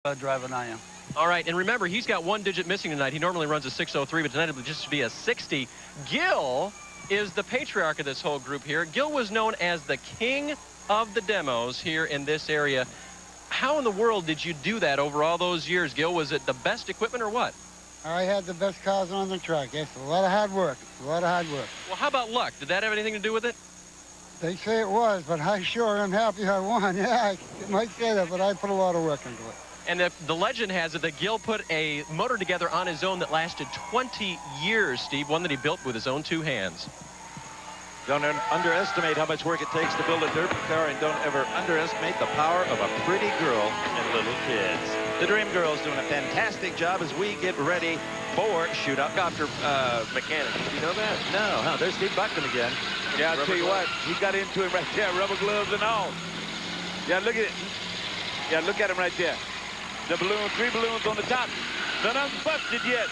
driver than I am. All right, and remember, he's got one digit missing tonight. He normally runs a 603, but tonight it'll just be a 60. Gil is the patriarch of this whole group here. Gil was known as the king of the demos here in this area. How in the world did you do that over all those years, Gil? Was it the best equipment or what? I had the best cars on the track. It's a lot of hard work. A lot of hard work. Well, how about luck? Did that have anything to do with it? They say it was, but I sure am happy I won. Yeah, I might say that, but I put a lot of work into it. And the legend has it that Gil put a motor together on his own that lasted 20 years, Steve, one that he built with his own two hands. Don't underestimate how much work it takes to build a derby car, and don't ever underestimate the power of a pretty girl and little kids. The Dream Girl's doing a fantastic job as we get ready for Shootout. Helicopter mechanic. Did you know that? No, huh? There's Steve Buckman again. Yeah, I'll tell you what, he got into it right there, rubber gloves and all. Yeah, look at it. Yeah, look at him right there. The balloon, 3 balloons on the top. None of them busted yet.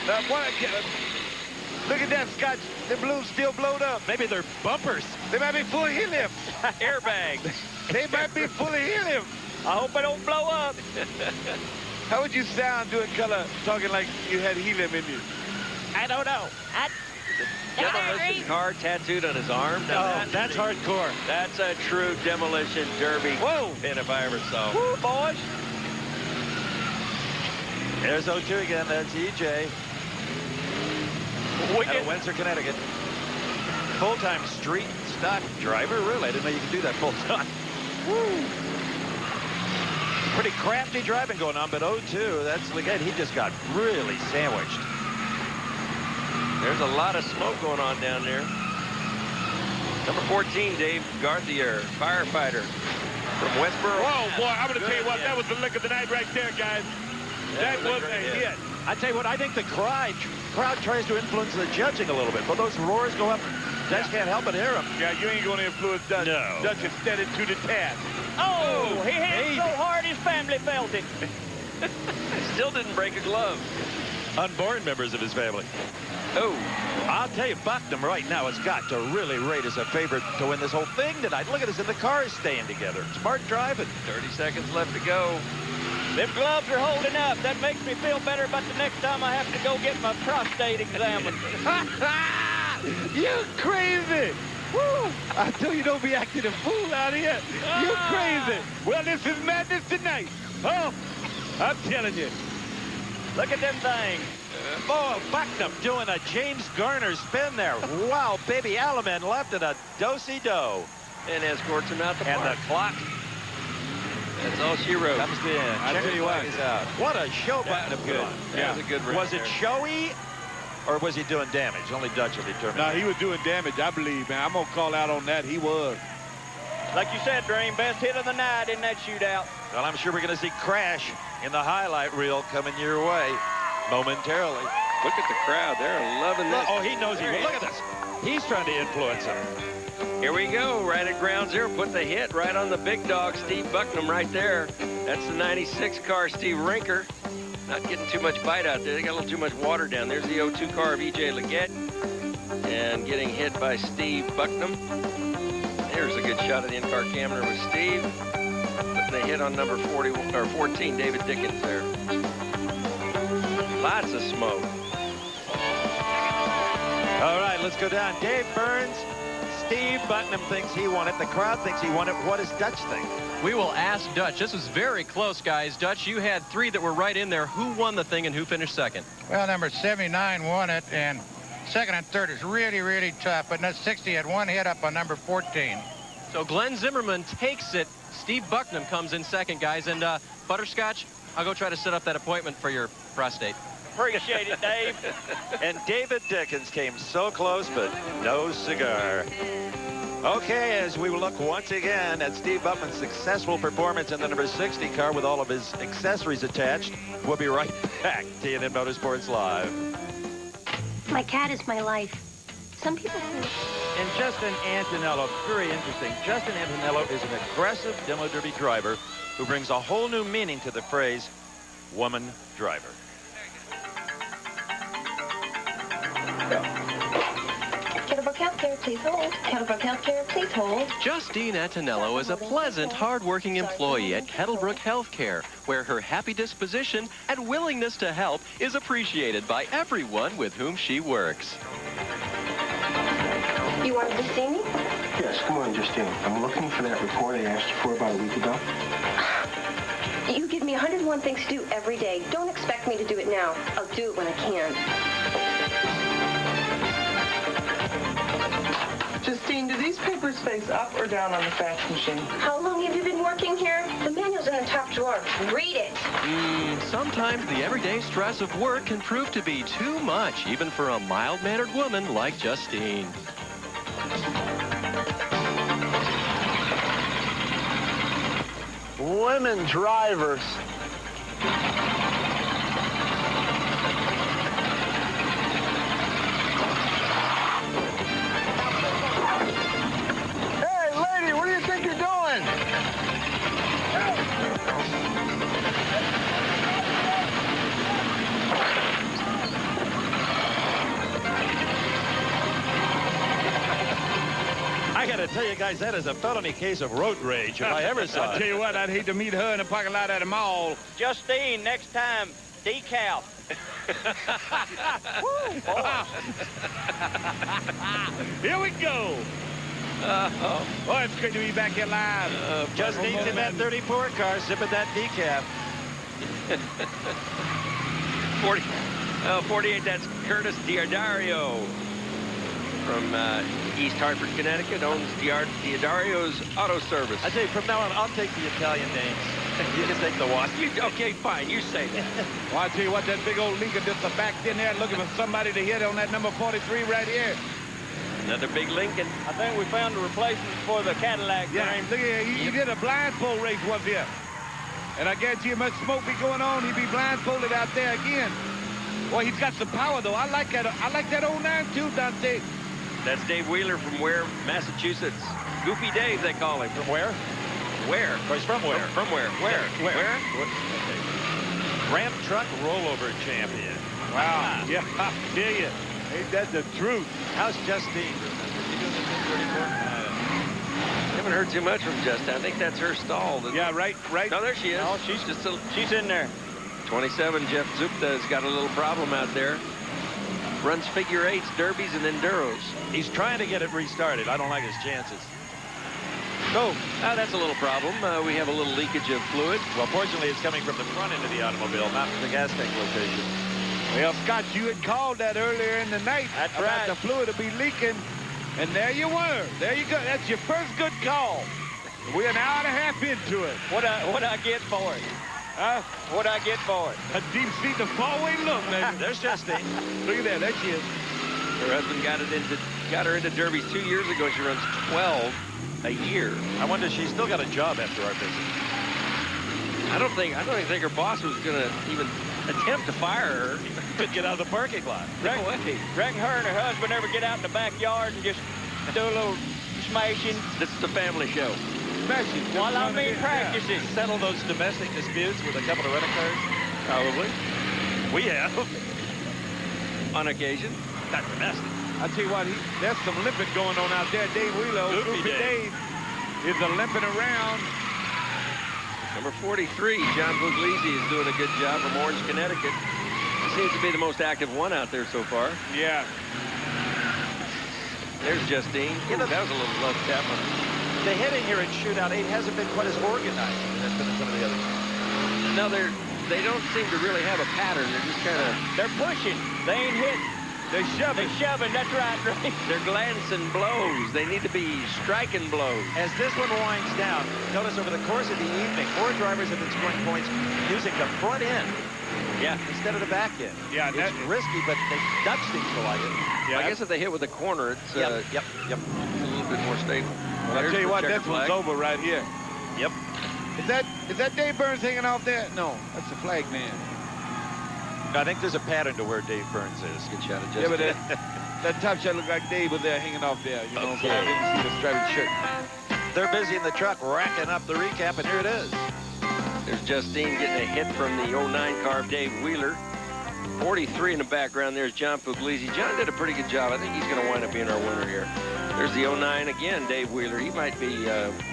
Now, look at that, Scott. The balloons still blowed up. Maybe they're bumpers. They might be full of helium. Airbags. They might be full of helium. I hope they don't blow up. How would you sound doing color, talking like you had helium in you? I don't know. Demolition car tattooed on his arm. Now That's hardcore. That's a true demolition derby. Whoa. Pin if I ever saw. Woo, boys. There's O2 again. That's EJ. Out of Windsor, Connecticut. Full-time street stock driver. Really? I didn't know you could do that full-time. Pretty crafty driving going on, but O2, that's again, he just got really sandwiched. There's a lot of smoke going on down there. Number 14, Dave Garthier, firefighter from Westboro. Whoa, boy, I'm going to tell you what, that was the lick of the night right there, guys. That was a hit. I tell you what, I think the crowd tries to influence the judging a little bit. But those roars go up, Dutch can't help but hear them. Yeah, you ain't going to influence Dutch. No. Dutch is steady to the task. Oh, he hit so hard his family felt it. Still didn't break a glove. Unborn members of his family. Oh, I'll tell you, Bucknam right now has got to really rate as a favorite to win this whole thing tonight. Look at us in the cars staying together. Smart driving. 30 seconds left to go. Them gloves are holding up. That makes me feel better about the next time I have to go get my prostate examined. You crazy. Woo! I tell you, don't be acting a fool out here. You crazy. Well, this is madness tonight. Oh, I'm telling you. Look at them things. Oh, Bucknam doing a James Garner spin there. Wow, baby Alaman left at a do-si-do. And escorts him out the And park. the clock That's all she wrote. comes in. I tell you what. Out. What a show Bucknam put on. That was a good run. Was it showy, or was he doing damage? Only Dutch will determine. No, he was doing damage, I believe, man. I'm going to call out on that. He was. Like you said, Dream, best hit of the night in that shootout. Well, I'm sure we're going to see Crash in the highlight reel coming your way momentarily. Look at the crowd. They're loving this. Oh, he knows he will. Look at this. He's trying to influence him. Here we go, right at ground zero. Put the hit right on the big dog, Steve Bucknam, right there. That's the 96 car, Steve Rinker. Not getting too much bite out there. They got a little too much water down. There's the 02 car of E.J. Leggett. And getting hit by Steve Bucknam. There's a good shot of the in-car camera with Steve. Putting the hit on number 14, David Dickens there. Lots of smoke. All right, let's go down. Dave Burns. Steve Bucknam thinks he won it. The crowd thinks he won it. What does Dutch think? We will ask Dutch. This was very close, guys. Dutch, you had 3 that were right in there. Who won the thing and who finished second? Well, number 79 won it, and second and third is really, really tough. But that 60 had one hit up on number 14. So Glenn Zimmerman takes it. Steve Bucknam comes in second, guys. And Butterscotch, I'll go try to set up that appointment for your prostate. Appreciate it, Dave. And David Dickens came so close, but no cigar. Okay, as we look once again at Steve Buckman's successful performance in the number 60 car with all of his accessories attached, we'll be right back. TNT Motorsports Live. My cat is my life. Some people think. And Justin Antonello, very interesting. Justin Antonello is an aggressive demo derby driver who brings a whole new meaning to the phrase woman driver. Get a book out? Healthcare, please hold. Kettlebrook Healthcare, please hold. Justine Antonello is a pleasant, hard-working employee at Kettlebrook Healthcare, where her happy disposition and willingness to help is appreciated by everyone with whom she works. You wanted to see me? Yes, come on, Justine. I'm looking for that report I asked you for about a week ago. You give me 101 things to do every day. Don't expect me to do it now. I'll do it when I can. Justine, do these papers face up or down on the fax machine? How long have you been working here? The manual's in the top drawer. Read it. Sometimes the everyday stress of work can prove to be too much, even for a mild-mannered woman like Justine. Women drivers. Hey, lady, what do you think you're doing? I got to tell you guys, that is a felony case of road rage if I ever saw I'll it. tell you what, I'd hate to meet her in the parking lot at a mall. Justine, next time, decal. Here we go. Oh, it's great to be back here live. Justine's in that 34 car, sipping that decaf. 48, that's Curtis Diodario from East Hartford, Connecticut, owns Diodario's Auto Service. I tell you, from now on, I'll take the Italian names. You can take the one. Okay, fine, you say that. Well, I tell you what, that big old Lincoln just backed in there looking for somebody to hit on that number 43 right here. Another big Lincoln. I think we found a replacement for the Cadillac. Yeah, look here, you did a blindfold race once here. And I guarantee you much smoke be going on, he'd be blindfolded out there again. Boy, he's got some power, though. I like that 09, too, Dante. That's Dave Wheeler from Ware, Massachusetts. Goofy Dave, they call him. From where? Where? Oh, he's from where? From where? Where? Where? Ram truck rollover champion. Wow. Yeah, I tell you. Ain't that the truth? How's Justine? Haven't heard too much from Justin. I think that's her stall. Yeah, right. No, there she is. Oh, she's in there. 27, Jeff Zupta has got a little problem out there. Runs figure eights, derbies, and enduros. He's trying to get it restarted. I don't like his chances. Oh, that's a little problem. We have a little leakage of fluid. Well, fortunately, it's coming from the front end of the automobile, not from the gas tank location. Well, Scott, you had called that earlier in the night. That's about right. the fluid to be leaking. And there you were. There you go. That's your first good call. We're an hour and a half into it. What I get for it? Huh? What I get for it? A deep seat, the four-way look, man. There's Justine. Look at that. There she is. Her husband got her into derbies 2 years ago. She runs 12 a year. I wonder if she's still got a job after our visit. I don't think her boss was going to even attempt to fire her. Could get out of the parking lot. No way. Reckon her and her husband ever get out in the backyard and just do a little smashing? This is a family show. Smashing. Well, I mean practicing. Settle those domestic disputes with a couple of rental cars? Probably. We have. On occasion. Not domestic. I tell you what, there's some limping going on out there. Dave Wheeler, Goofy Dave, is a limping around. Number 43, John Puglisi, is doing a good job from Orange, Connecticut. He seems to be the most active one out there so far. Yeah. There's Justine. Ooh, that was a little love tap on her. The hitting here in Shootout 8 hasn't been quite as organized as it's been in some of the others. No, they don't seem to really have a pattern. They're just kind of... They're pushing. They ain't hitting. They're shoving. They're shoving. That's right, Ray. They're glancing blows. They need to be striking blows. As this one winds down, notice over the course of the evening, 4 drivers have been scoring points using the front end instead of the back end. Yeah, it's risky, but Dutch seems to like it. Yeah, I guess if they hit with the corner, it's Yep. a little bit more stable. Well, I'll There's tell you the what, checker this one's flag. over right here. Yep. Is that Dave Burns hanging off there? No, that's the flag man. I think there's a pattern to where Dave Burns is. Good shot of Yeah, but Justin. that top shot looked like Dave was there hanging off there. You know, Okay. but I didn't see the striped shirt. They're busy in the truck racking up the recap, and here it is. There's Justine getting a hit from the 09 car of Dave Wheeler. 43 in the background. There's John Puglisi. John did a pretty good job. I think he's going to wind up being our winner here. There's the 09 again, Dave Wheeler. He might be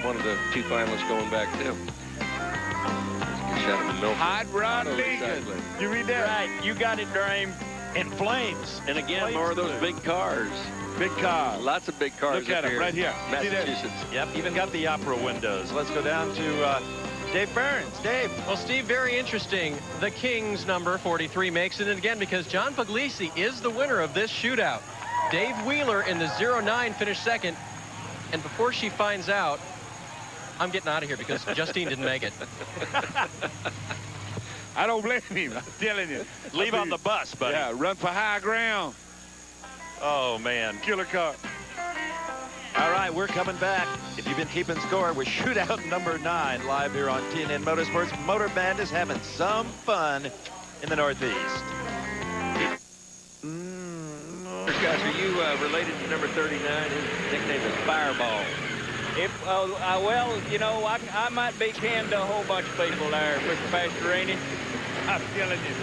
one of the 2 finalists going back, too. Good shot of Milford. Hot Rod Lincoln. Exactly. You read that? Right, you got it, Dream. In flames. And again, Flames more of those blue. big cars. Big car. Lots of big cars. Look at up them right here. See that? Massachusetts. Yep, even got the opera windows. Let's go down to Dave Burns. Dave. Well, Steve, very interesting. The Kings number 43 makes it, and again, because John Puglisi is the winner of this shootout. Dave Wheeler in the 09 finished second, and before she finds out, I'm getting out of here because Justine didn't make it. I don't blame him. I'm telling you. Leave on the bus, buddy. Yeah, run for high ground. Oh, man. Killer car. All right, we're coming back. If you've been keeping score, with Shootout number 9 live here on TNN Motorsports. Motor Band is having some fun in the Northeast. Guys, are you related to number 39? His nickname is Fireball. Well, you know, I might be kin to a whole bunch of people there, Mr. Pastorini. I'm telling you.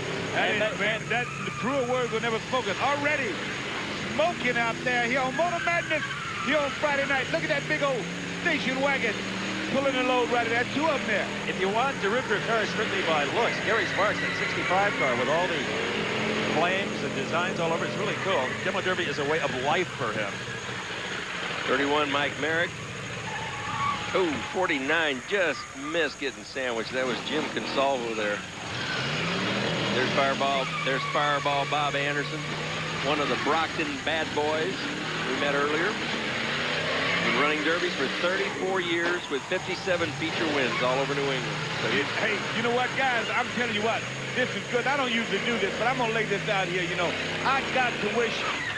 That the truer words were never spoken. Already smoking out there here on Motor Madness here on Friday night. Look at that big old station wagon pulling the load right there. 2 of them there. If you want to rip your car strictly by looks, Gary Sparks, that 65 car with all the flames and designs all over, it's really cool. Demo Derby is a way of life for him. 31, Mike Merrick. Oh, 49 just missed getting sandwiched. That was Jim Consalvo there. There's Fireball Bob Anderson, one of the Brockton bad boys we met earlier. Been running derbies for 34 years with 57 feature wins all over New England. So Hey, you know what, guys? I'm telling you what, this is good. I don't usually do this, but I'm going to lay this out here, you know. I got to wish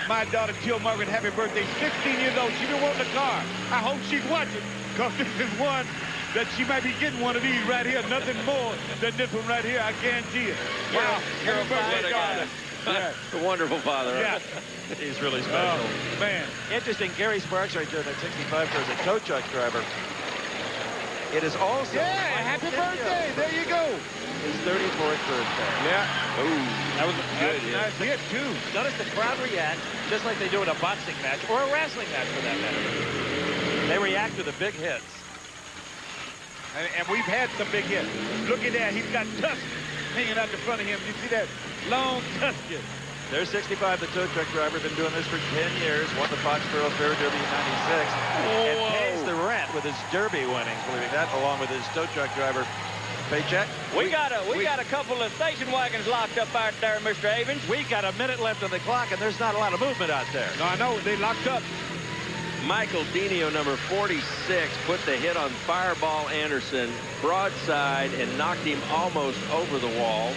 my daughter, Jill Margaret, happy birthday. 16 years old. She's been wanting a car. I hope she's watching, because this is one that she might be getting one of these right here. Nothing more than this one right here. I guarantee it. Wow. You're a Happy birthday, daughter. Yeah. a wonderful father. Yeah. He's really special. Oh, man. Interesting, Gary Sparks right there in that 65 car as a tow truck driver. It is also... Yeah, happy birthday. There you go. His 34th birthday. Yeah. Oh, That was a good. nice hit, too. Notice the crowd react just like they do in a boxing match or a wrestling match for that matter. They react to the big hits. And we've had some big hits. Look at that. He's got tusks hanging out the front of him. You see that long tusks? There's 65, the tow truck driver, been doing this for 10 years, won the Foxborough Fair Derby in 96, and pays the rent with his Derby winnings, believing that, along with his tow truck driver paycheck. We got a couple of station wagons locked up out there, Mr. Avens. We got a minute left on the clock, and there's not a lot of movement out there. No, I know. They locked up. Michael Denio, number 46, put the hit on Fireball Anderson broadside and knocked him almost over the wall.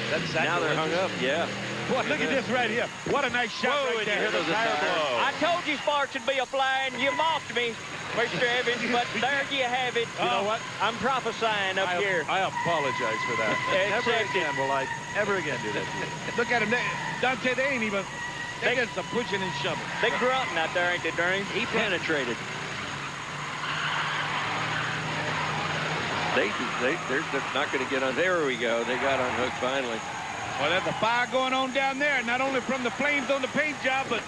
That's Now they're hung up. Yeah. Boy, look at this right here. What a nice shot right there. Hear those tire blow. I told you Sparks would be a flying. You mocked me, Mr. Evans, but there you have it. You know what? I'm prophesying up here. I apologize for that. Never Accept it. again will I ever again do that to you. Look at him. Dante, they ain't even. They just a pushing and shoving. They grunting out there, ain't they, Dream? He penetrated. They're not going to get on. There we go. They got on hook finally. Well, there's a fire going on down there, not only from the flames on the paint job, but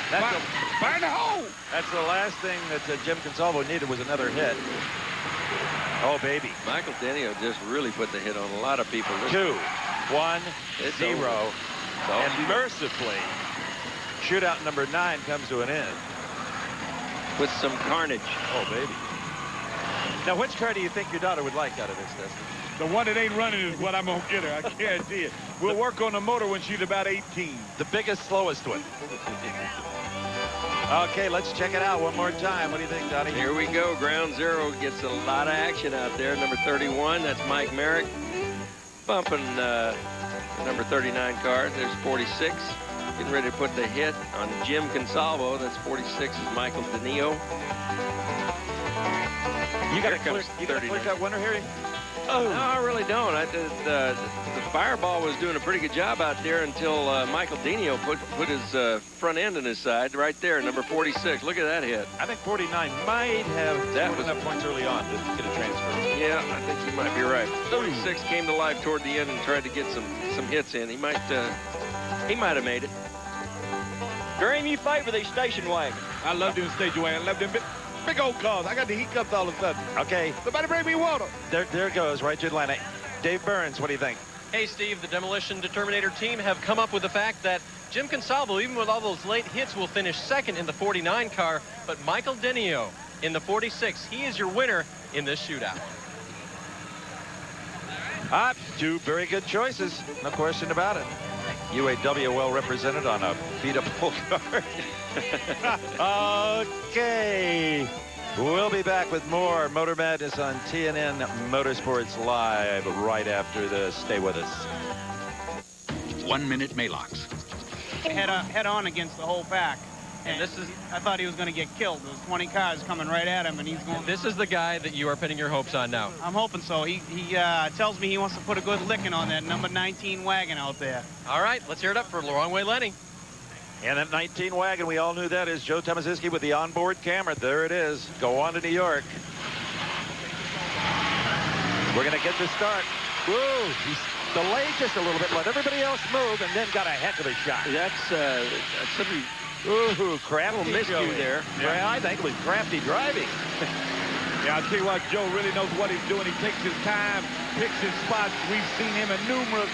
fire in the hole. That's the last thing that Jim Consalvo needed was another hit. Oh, baby. Michael Denio just really put the hit on a lot of people. 2, 1, It's 0. over. And mercifully, shootout number 9 comes to an end. With some carnage. Oh, baby. Now, which car do you think your daughter would like out of this, Dustin? The one that ain't running is what I'm going to get her. I guarantee it. We'll work on the motor when she's about 18. The biggest, slowest one. Okay, let's check it out one more time. What do you think, Donnie? Here we go. Ground zero gets a lot of action out there. Number 31, that's Mike Merrick. Bumping number 39 car. There's 46. Getting ready to put the hit on Jim Consalvo. That's 46 is Michael Denio. You got a Here comes clear cut winner here? No, I really don't. The Fireball was doing a pretty good job out there until Michael Dino put his front end in his side right there, number 46. Look at that hit. I think 49 might have scored enough points early on to get a transfer. Yeah, I think you might be right. 46 came to life toward the end and tried to get some hits in. He might have made it. Dream, you favor these station wagons. I love them station wagons. I love them big old cars. I got the hiccups all of a sudden. Okay. Somebody bring me water. There goes right to Atlanta. Dave Burns, what do you think? Hey, Steve, the Demolition Determinator team have come up with the fact that Jim Consalvo, even with all those late hits, will finish second in the 49 car, but Michael Denio in the 46, he is your winner in this shootout. Two very good choices, no question about it. UAW well represented on a beat-up full card. Okay. We'll be back with more Motor Madness on TNN Motorsports Live right after this. Stay with us. 1 minute Maylocks. Head on against the whole pack. And this is, I thought he was going to get killed. There's 20 cars coming right at him, and he's going. This is the guy that you are pinning your hopes on now. I'm hoping so. He tells me he wants to put a good licking on that number 19 wagon out there. All right, let's hear it up for Wrong Way Lenny. And that 19 wagon, we all knew that is Joe Tomaziski with the onboard camera. There it is. Go on to New York. We're going to get the start. Whoa, he's delayed just a little bit, let everybody else move, and then got a heck of a shot. That's somebody. Ooh, crafty miscue there. Yeah, I think it was crafty driving. Yeah, I'll tell you what, Joe really knows what he's doing. He takes his time, picks his spots. We've seen him in numerous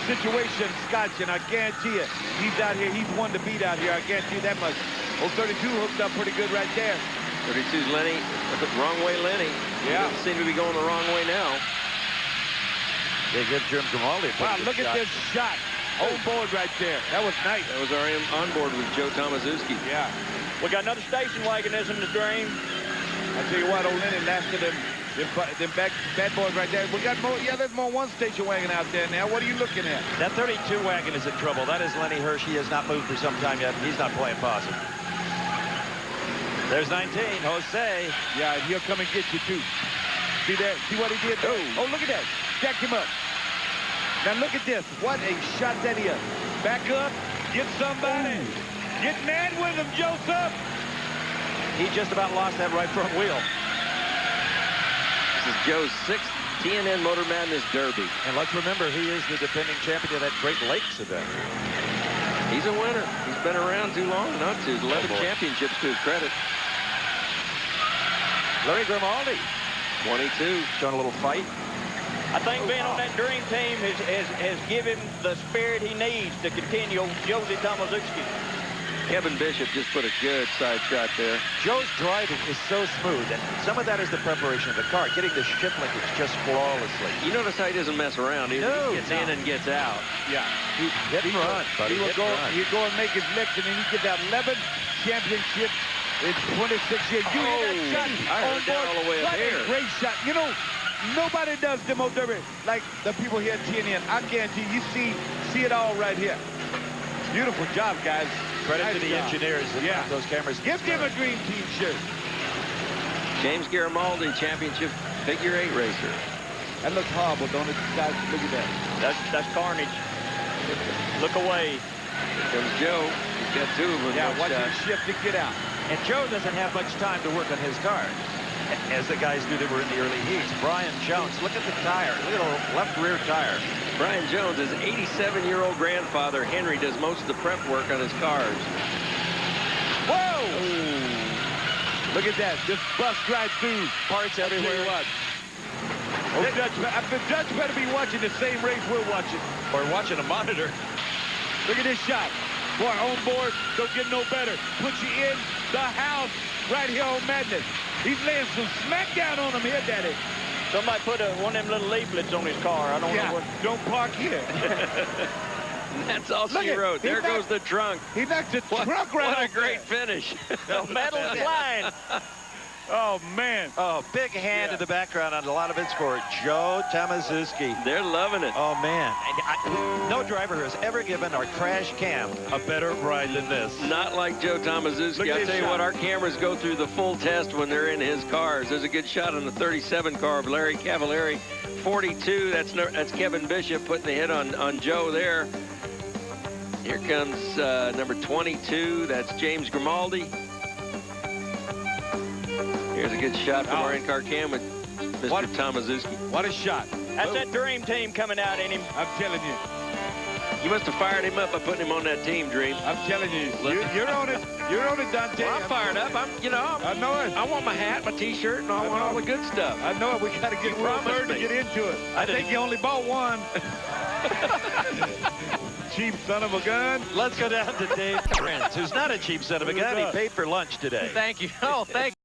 situations, Scotch, and I guarantee you, he's out here. He's one to beat out here. I guarantee you that much. Old 32 hooked up pretty good right there. 32's Lenny. Wrong way, Lenny. Yeah. He doesn't seem to be going the wrong way now. They give Jim Grimaldi. Wow, look at this shot. On board right there. That was nice. That was our onboard with Joe Tomaziski. Yeah. We got another station wagon, isn't the Dream? I tell you what, old Lenny lasted them bad boys right there. We got more. Yeah, there's more one station wagon out there now. What are you looking at? That 32 wagon is in trouble. That is Lenny Hirsch. He has not moved for some time yet. He's not playing possum. There's 19, Jose. Yeah, and he'll come and get you too. See that? See what he did? Oh, look at that. Jacked him up. Now look at this. What a shot that is. Back up. Get somebody. Get mad with him, Joseph. He just about lost that right front wheel. This is Joe's 6th TNN Motor Madness Derby. And let's remember, he is the defending champion of that Great Lakes event. He's a winner. He's been around too long not to. 11 championships to his credit. Larry Grimaldi. 22. Showing a little fight. I think being on that Dream team has given him the spirit he needs to continue Josie Tomaziski. Kevin Bishop just put a good side shot there. Joe's driving is so smooth, and some of that is the preparation of the car, getting the shift linkage just flawlessly. You notice how he doesn't mess around. He gets in and gets out. Yeah. Hit and run, buddy. He'd go and make his licks, and then he get that 11 championships in 26 years. You hear that shot? I heard that all the way up here. Great shot. You know, nobody does demo derby like the people here at TNN. I guarantee you see it all right here. Beautiful job, guys. Credit nice to the job. Engineers that got those cameras. Give them a Dream Team shirt. James Grimaldi, championship figure 8 racer. That looks horrible, don't it, guys? Look at that. That's carnage. Look away. Here comes Joe. He's got 2 of them. Yeah, watch him shift to get out. And Joe doesn't have much time to work on his car, as the guys do that were in the early heats. Brian Jones, look at the tire. Look at the left rear tire. Brian Jones, his 87-year-old grandfather, Henry, does most of the prep work on his cars. Whoa! Look at that. Just bust right through. Parts everywhere. What? Oh, the Dutch better be watching the same race we're watching. Or watching a monitor. Look at this shot. Boy, on board, don't get no better. Put you in the house right here on Madness. He's laying some smackdown on him here, Daddy. Somebody put one of them little leaflets on his car. I don't know what. Don't park here. That's all she wrote. There goes the trunk. He knocked the trunk right What a off great finish. The metal's flying. Oh, man. Oh, big hand in the background on a lot of it's for Joe Tomaziski. They're loving it. Oh, man. No driver has ever given our crash cam a better ride than this. Not like Joe Tomaziski. I'll tell you what, our cameras go through the full test when they're in his cars. There's a good shot on the 37 car of Larry Cavallari 42. That's Kevin Bishop putting the hit on Joe there. Here comes number 22. That's James Grimaldi. Here's a good shot from our in-car cam with Mr. Tomaszewski. What a shot. That's that dream team coming out in him. I'm telling you. You must have fired him up by putting him on that team, Dream. I'm telling you. You're on it. You're on it, Dante. Well, I'm fired up. I know it. I want my hat, my T-shirt, and I want all the good stuff. I know it. We got to get Will Bird to get into it. I think you only bought one. Cheap son of a gun. Let's go down to Dave Prince, who's not a cheap son of a gun. He paid for lunch today. Thank you. Oh, thank you.